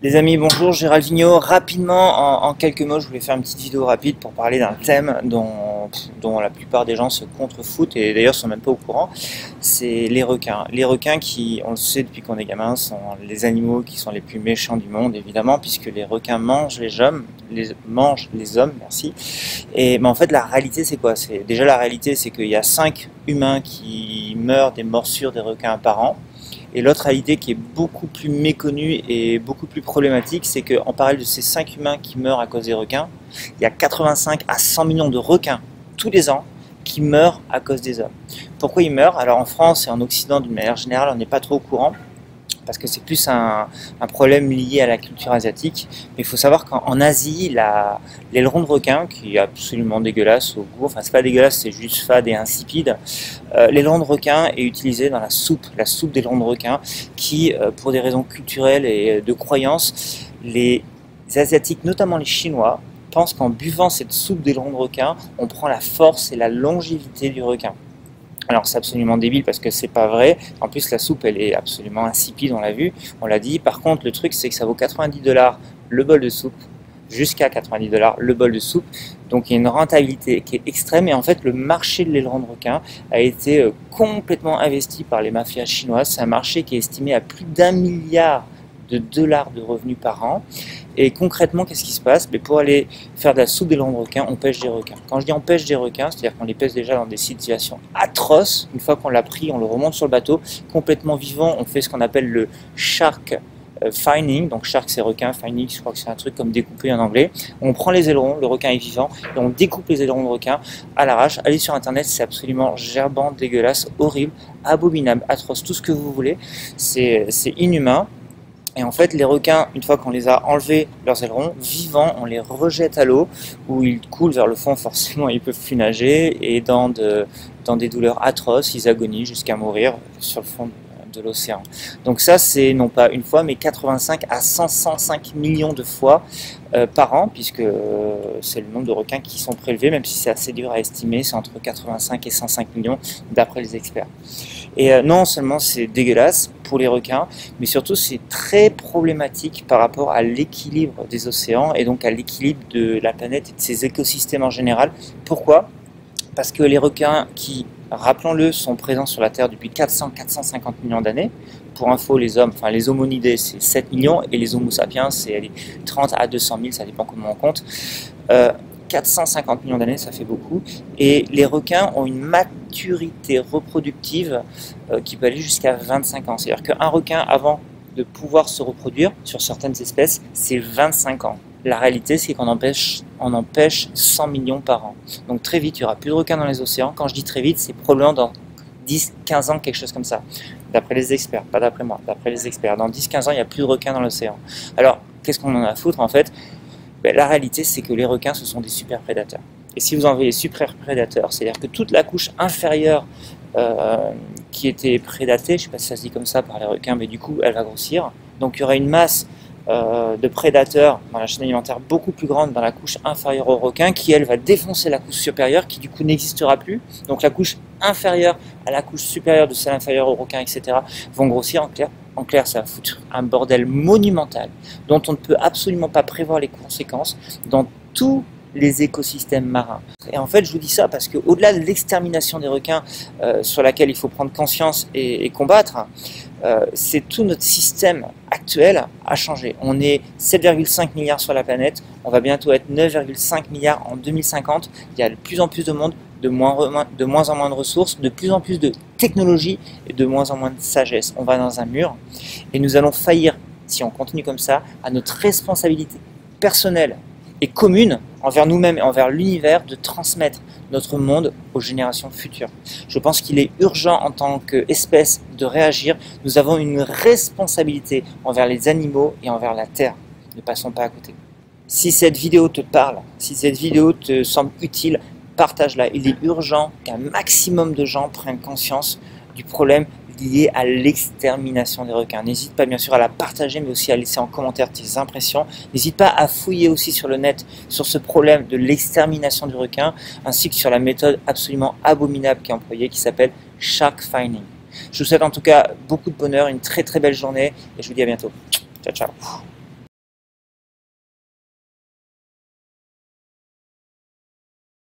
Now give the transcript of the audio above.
Les amis, bonjour, Gérald Vigneault. Rapidement, en quelques mots, je voulais faire une petite vidéo rapide pour parler d'un thème dont la plupart des gens se contrefoutent et d'ailleurs sont même pas au courant. C'est les requins. Les requins qui, on le sait depuis qu'on est gamin, sont les animaux qui sont les plus méchants du monde, évidemment, puisque les requins mangent les hommes, merci. Et mais en fait, la réalité, c'est quoi? Déjà, la réalité, c'est qu'il y a 5 humains qui meurent des morsures des requins par an. Et l'autre réalité qui est beaucoup plus méconnue et beaucoup plus problématique, c'est qu'en parallèle de ces 5 humains qui meurent à cause des requins, il y a 85 à 100 millions de requins tous les ans qui meurent à cause des hommes. Pourquoi ils meurent? Alors en France et en Occident, d'une manière générale, on n'est pas trop au courant, parce que c'est plus un problème lié à la culture asiatique. Mais il faut savoir qu'en Asie, l'aileron de requin, qui est absolument dégueulasse au goût, enfin c'est pas dégueulasse, c'est juste fade et insipide, l'aileron de requin est utilisé dans la soupe d'aileron de requin, qui, pour des raisons culturelles et de croyances, les Asiatiques, notamment les Chinois, pensent qu'en buvant cette soupe d'aileron de requin, on prend la force et la longévité du requin. Alors c'est absolument débile parce que c'est pas vrai. En plus la soupe elle est absolument insipide, on l'a vu, on l'a dit. Par contre le truc c'est que ça vaut 90 $ le bol de soupe, jusqu'à 90 $ le bol de soupe. Donc il y a une rentabilité qui est extrême et en fait le marché de l'aileron de requin a été complètement investi par les mafias chinoises. C'est un marché qui est estimé à plus d'1 milliard de dollars de revenus par an. Et concrètement, qu'est-ce qui se passe? Mais pour aller faire de la soupe d'aileron de requin, on pêche des requins. Quand je dis on pêche des requins, c'est-à-dire qu'on les pêche déjà dans des situations atroces. Une fois qu'on l'a pris, on le remonte sur le bateau, complètement vivant. On fait ce qu'on appelle le shark fining. Donc shark c'est requin, fining je crois que c'est un truc comme découper en anglais. On prend les ailerons, le requin est vivant, et on découpe les ailerons de requin à l'arrache. Allez sur internet, c'est absolument gerbant, dégueulasse, horrible, abominable, atroce, tout ce que vous voulez. C'est inhumain. Et en fait, les requins, une fois qu'on les a enlevés leurs ailerons, vivants, on les rejette à l'eau, où ils coulent vers le fond, forcément, ils peuvent plus nager, et dans des douleurs atroces, ils agonisent jusqu'à mourir sur le fond de l'océan. Donc ça, c'est non pas une fois, mais 85 à 105 millions de fois par an, puisque c'est le nombre de requins qui sont prélevés, même si c'est assez dur à estimer, c'est entre 85 et 105 millions d'après les experts. Et non seulement c'est dégueulasse pour les requins, mais surtout c'est très problématique par rapport à l'équilibre des océans et donc à l'équilibre de la planète et de ses écosystèmes en général. Pourquoi? Parce que les requins qui, rappelons-le, sont présents sur la Terre depuis 400-450 millions d'années. Pour info, les hommes, enfin les homonidés, c'est 7 millions et les homo sapiens, c'est 30 à 200 000, ça dépend comment on compte. 450 millions d'années, ça fait beaucoup. Et les requins ont une maturité reproductive qui peut aller jusqu'à 25 ans. C'est-à-dire qu'un requin, avant de pouvoir se reproduire, sur certaines espèces, c'est 25 ans. La réalité, c'est qu'on empêche 100 millions par an. Donc très vite, il n'y aura plus de requins dans les océans. Quand je dis très vite, c'est probablement dans 10-15 ans, quelque chose comme ça. D'après les experts, pas d'après moi, d'après les experts. Dans 10-15 ans, il n'y a plus de requins dans l'océan. Alors, qu'est-ce qu'on en a à foutre en fait? La réalité, c'est que les requins, ce sont des super prédateurs. Et si vous envoyez les super prédateurs, c'est-à-dire que toute la couche inférieure qui était prédatée, je ne sais pas si ça se dit comme ça par les requins, mais du coup, elle va grossir. Donc il y aura une masse de prédateurs dans la chaîne alimentaire beaucoup plus grande dans la couche inférieure aux requins, qui elle va défoncer la couche supérieure, qui du coup n'existera plus. Donc la couche inférieure à la couche supérieure de celle inférieure aux requins, etc. vont grossir en clair. En clair, ça va foutre un bordel monumental dont on ne peut absolument pas prévoir les conséquences dans tous les écosystèmes marins. Et en fait, je vous dis ça parce qu'au-delà de l'extermination des requins sur laquelle il faut prendre conscience et combattre, c'est tout notre système actuel à changer. On est 7,5 milliards sur la planète, on va bientôt être 9,5 milliards en 2050. Il y a de plus en plus de monde, de moins en moins de ressources, de plus en plus de technologie et de moins en moins de sagesse. On va dans un mur et nous allons faillir, si on continue comme ça, à notre responsabilité personnelle et commune envers nous-mêmes et envers l'univers de transmettre notre monde aux générations futures. Je pense qu'il est urgent en tant qu'espèce de réagir. Nous avons une responsabilité envers les animaux et envers la Terre. Ne passons pas à côté. Si cette vidéo te parle, si cette vidéo te semble utile, partage-la. Il est urgent qu'un maximum de gens prennent conscience du problème liée à l'extermination des requins. N'hésite pas bien sûr à la partager, mais aussi à laisser en commentaire tes impressions. N'hésite pas à fouiller aussi sur le net sur ce problème de l'extermination du requin, ainsi que sur la méthode absolument abominable qui est employée, qui s'appelle shark fining. Je vous souhaite en tout cas beaucoup de bonheur, une très très belle journée, et je vous dis à bientôt. Ciao, ciao.